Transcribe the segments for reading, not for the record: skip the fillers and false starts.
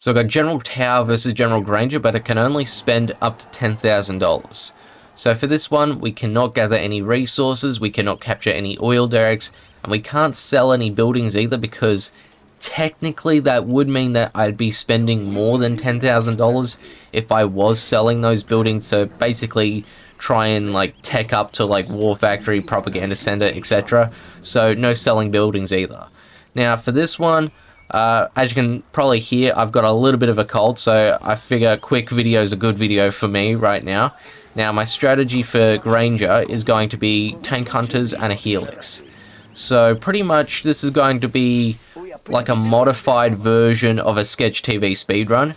So I got General Tower versus General Granger, but it can only spend up to $10,000. So for this one, we cannot gather any resources, we cannot capture any oil derricks, and we can't sell any buildings either, because technically that would mean that I'd be spending more than $10,000 if I was selling those buildings to basically try and like tech up to like War Factory, Propaganda Center, etc. So no selling buildings either. Now for this one, as you can probably hear, I've got a little bit of a cold, so I figure a quick video is a good video for me right now. Now, my strategy for Granger is going to be Tank Hunters and a Helix. So, pretty much, this is going to be like a modified version of a Sketch TV speedrun,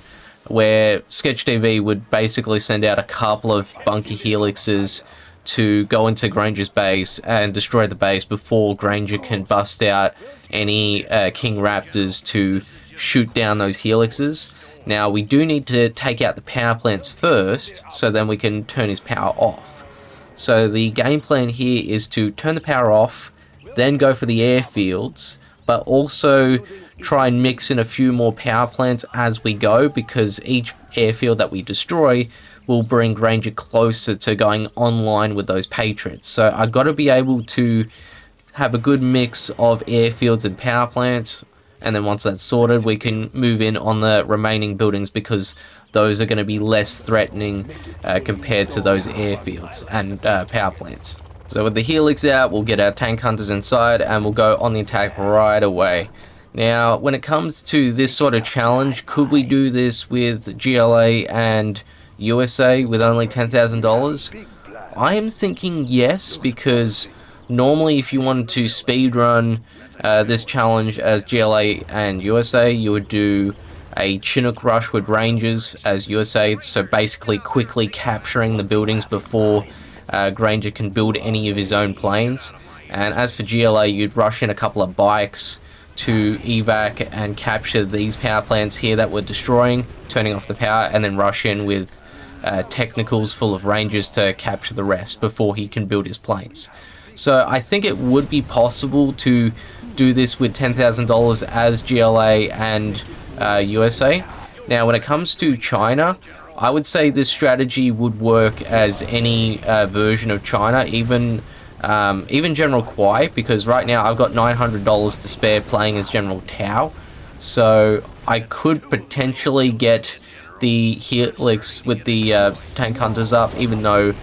where Sketch TV would basically send out a couple of bunker helixes to go into Granger's base and destroy the base before Granger can bust out any King Raptors to shoot down those helixes. Now, we do need to take out the power plants first, so then we can turn his power off. So the game plan here is to turn the power off, then go for the airfields, but also try and mix in a few more power plants as we go, because each airfield that we destroy will bring Granger closer to going online with those Patriots. So I've got to be able to have a good mix of airfields and power plants, and then once that's sorted, we can move in on the remaining buildings, because those are going to be less threatening compared to those airfields and power plants. So with the Helix out, we'll get our tank hunters inside and we'll go on the attack right away. Now, when it comes to this sort of challenge, could we do this with GLA and USA with only $10,000? I am thinking yes, because normally if you wanted to speedrun this challenge as GLA and USA, you would do a Chinook rush with Rangers as USA, so basically quickly capturing the buildings before Granger can build any of his own planes. And as for GLA, you'd rush in a couple of bikes to evac and capture these power plants here that we're destroying, turning off the power, and then rush in with technicals full of Rangers to capture the rest before he can build his planes. So I think it would be possible to do this with $10,000 as GLA and USA. Now, when it comes to China, I would say this strategy would work as any version of China, even General Kwai, because right now I've got $900 to spare playing as General Tao. So I could potentially get the Helix with the tank hunters up, even though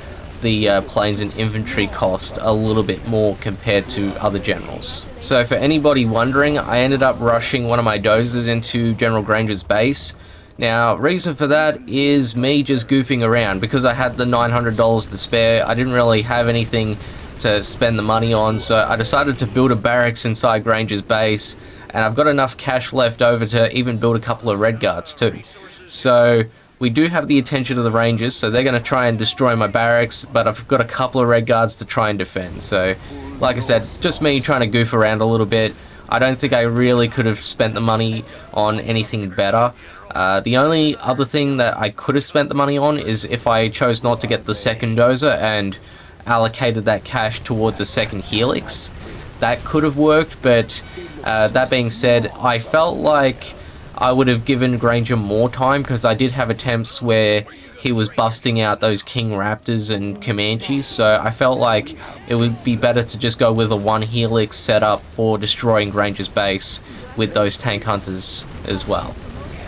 the planes and infantry cost a little bit more compared to other generals. So for anybody wondering, I ended up rushing one of my dozers into General Granger's base. Now, reason for that is me just goofing around, because I had the $900 to spare. I didn't really have anything to spend the money on, so I decided to build a barracks inside Granger's base, and I've got enough cash left over to even build a couple of Red Guards too. So we do have the attention of the Rangers, so they're going to try and destroy my barracks, but I've got a couple of Red Guards to try and defend. So, like I said, just me trying to goof around a little bit. I don't think I really could have spent the money on anything better. The only other thing that I could have spent the money on is if I chose not to get the second dozer and allocated that cash towards a second Helix. That could have worked, but that being said, I felt like I would have given Granger more time, because I did have attempts where he was busting out those King Raptors and Comanches, so I felt like it would be better to just go with a one Helix setup for destroying Granger's base with those tank hunters as well.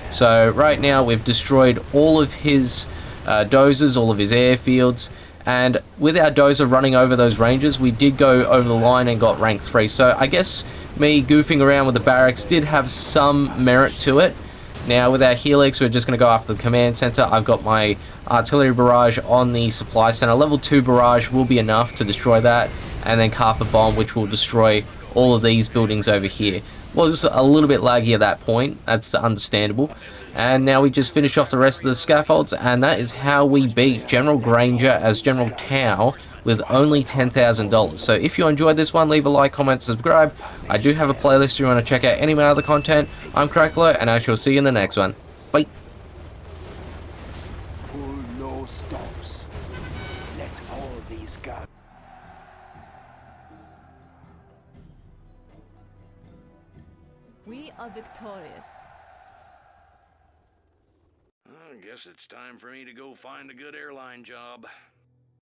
So right now we've destroyed all of his dozers, all of his airfields, and with our dozer running over those Rangers, we did go over the line and got rank 3. So I guess me goofing around with the barracks did have some merit to it. Now with our Helix, we're just going to go after the command center. I've got my artillery barrage on the supply center. Level 2 barrage will be enough to destroy that, and then carpet bomb, which will destroy all of these buildings over here. Well, just a little bit laggy at that point, that's understandable. And now we just finish off the rest of the scaffolds, and that is how we beat General Granger as General Tao with only $10,000. So if you enjoyed this one, leave a like, comment, subscribe. I do have a playlist if you want to check out any of my other content. I'm Crackler, and I shall see you in the next one. Bye. Pull no stops. Let all these guns. We are victorious. I guess it's time for me to go find a good airline job.